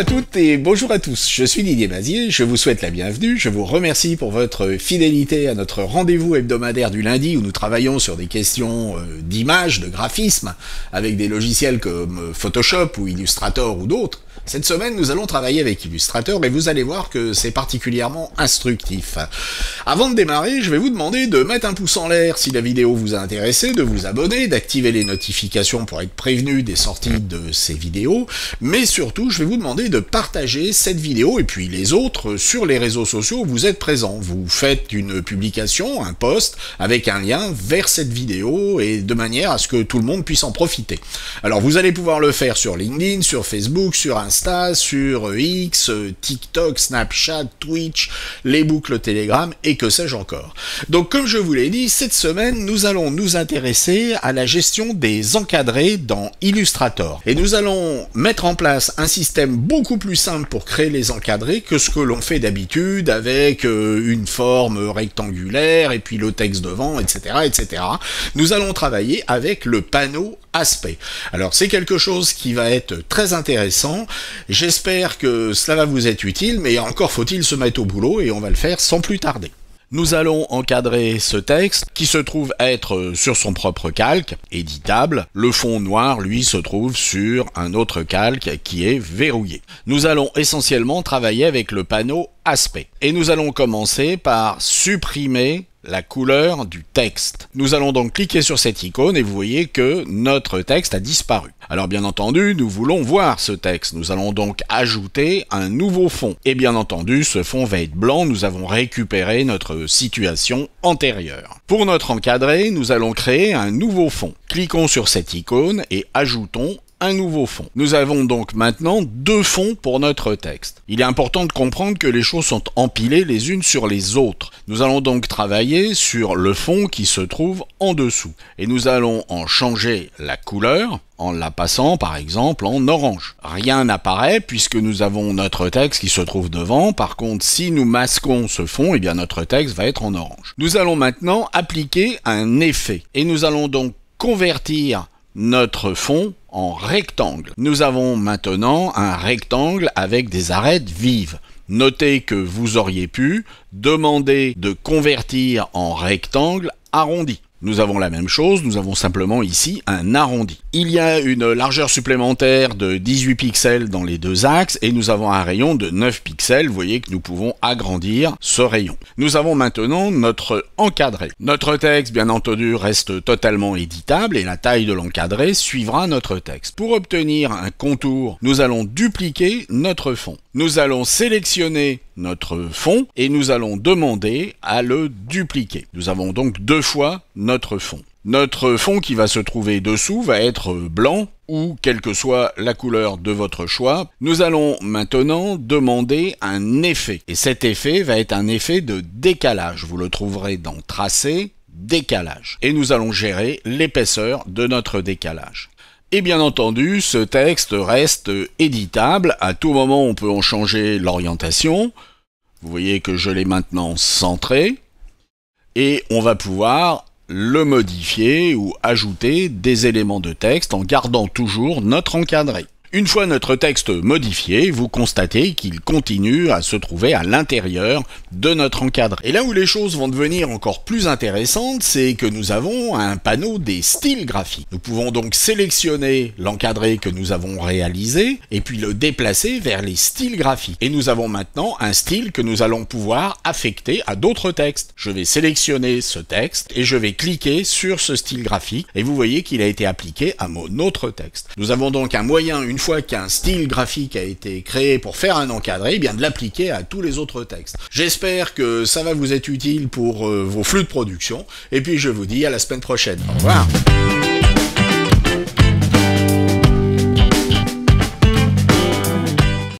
à toutes et bonjour à tous, je suis Didier Mazier, je vous souhaite la bienvenue, je vous remercie pour votre fidélité à notre rendez-vous hebdomadaire du lundi où nous travaillons sur des questions d'image, de graphisme, avec des logiciels comme Photoshop ou Illustrator ou d'autres. Cette semaine, nous allons travailler avec Illustrator et vous allez voir que c'est particulièrement instructif. Avant de démarrer, je vais vous demander de mettre un pouce en l'air si la vidéo vous a intéressé, de vous abonner, d'activer les notifications pour être prévenu des sorties de ces vidéos, mais surtout, je vais vous demander de partager cette vidéo et puis les autres sur les réseaux sociaux où vous êtes présents. Vous faites une publication, un post, avec un lien vers cette vidéo et de manière à ce que tout le monde puisse en profiter. Alors vous allez pouvoir le faire sur LinkedIn, sur Facebook, sur Insta, sur X, TikTok, Snapchat, Twitch, les boucles Telegram et que sais-je encore. Donc comme je vous l'ai dit, cette semaine nous allons nous intéresser à la gestion des encadrés dans Illustrator. Et nous allons mettre en place un système beaucoup plus simple pour créer les encadrés que ce que l'on fait d'habitude avec une forme rectangulaire et puis le texte devant, etc., etc. Nous allons travailler avec le panneau aspect. Alors c'est quelque chose qui va être très intéressant, j'espère que cela va vous être utile, mais encore faut-il se mettre au boulot et on va le faire sans plus tarder. Nous allons encadrer ce texte qui se trouve être sur son propre calque, éditable. Le fond noir, lui, se trouve sur un autre calque qui est verrouillé. Nous allons essentiellement travailler avec le panneau aspect. Et nous allons commencer par supprimer la couleur du texte. Nous allons donc cliquer sur cette icône et vous voyez que notre texte a disparu. Alors bien entendu, nous voulons voir ce texte. Nous allons donc ajouter un nouveau fond. Et bien entendu, ce fond va être blanc. Nous avons récupéré notre situation antérieure. Pour notre encadré, nous allons créer un nouveau fond. Cliquons sur cette icône et ajoutons un nouveau fond. Nous avons donc maintenant deux fonds pour notre texte. Il est important de comprendre que les choses sont empilées les unes sur les autres. Nous allons donc travailler sur le fond qui se trouve en dessous. Et nous allons en changer la couleur en la passant par exemple en orange. Rien n'apparaît puisque nous avons notre texte qui se trouve devant. Par contre, si nous masquons ce fond, eh bien notre texte va être en orange. Nous allons maintenant appliquer un effet. Et nous allons donc convertir notre fond en rectangle. Nous avons maintenant un rectangle avec des arêtes vives. Notez que vous auriez pu demander de convertir en rectangle arrondi. Nous avons la même chose, nous avons simplement ici un arrondi. Il y a une largeur supplémentaire de 18 pixels dans les deux axes et nous avons un rayon de 9 pixels. Vous voyez que nous pouvons agrandir ce rayon. Nous avons maintenant notre encadré. Notre texte, bien entendu, reste totalement éditable et la taille de l'encadré suivra notre texte. Pour obtenir un contour, nous allons dupliquer notre fond. Nous allons sélectionner notre fond et nous allons demander à le dupliquer. Nous avons donc deux fois notre fond. Notre fond qui va se trouver dessous va être blanc ou quelle que soit la couleur de votre choix. Nous allons maintenant demander un effet. Et cet effet va être un effet de décalage. Vous le trouverez dans Tracer, Décalage. Et nous allons gérer l'épaisseur de notre décalage. Et bien entendu, ce texte reste éditable. À tout moment, on peut en changer l'orientation. Vous voyez que je l'ai maintenant centré. Et on va pouvoir le modifier ou ajouter des éléments de texte en gardant toujours notre encadré. Une fois notre texte modifié, vous constatez qu'il continue à se trouver à l'intérieur de notre encadré. Et là où les choses vont devenir encore plus intéressantes, c'est que nous avons un panneau des styles graphiques. Nous pouvons donc sélectionner l'encadré que nous avons réalisé et puis le déplacer vers les styles graphiques. Et nous avons maintenant un style que nous allons pouvoir affecter à d'autres textes. Je vais sélectionner ce texte et je vais cliquer sur ce style graphique et vous voyez qu'il a été appliqué à mon autre texte. Nous avons donc un moyen, une fois qu'un style graphique a été créé pour faire un encadré, eh bien de l'appliquer à tous les autres textes. J'espère que ça va vous être utile pour vos flux de production, et puis je vous dis à la semaine prochaine. Au revoir.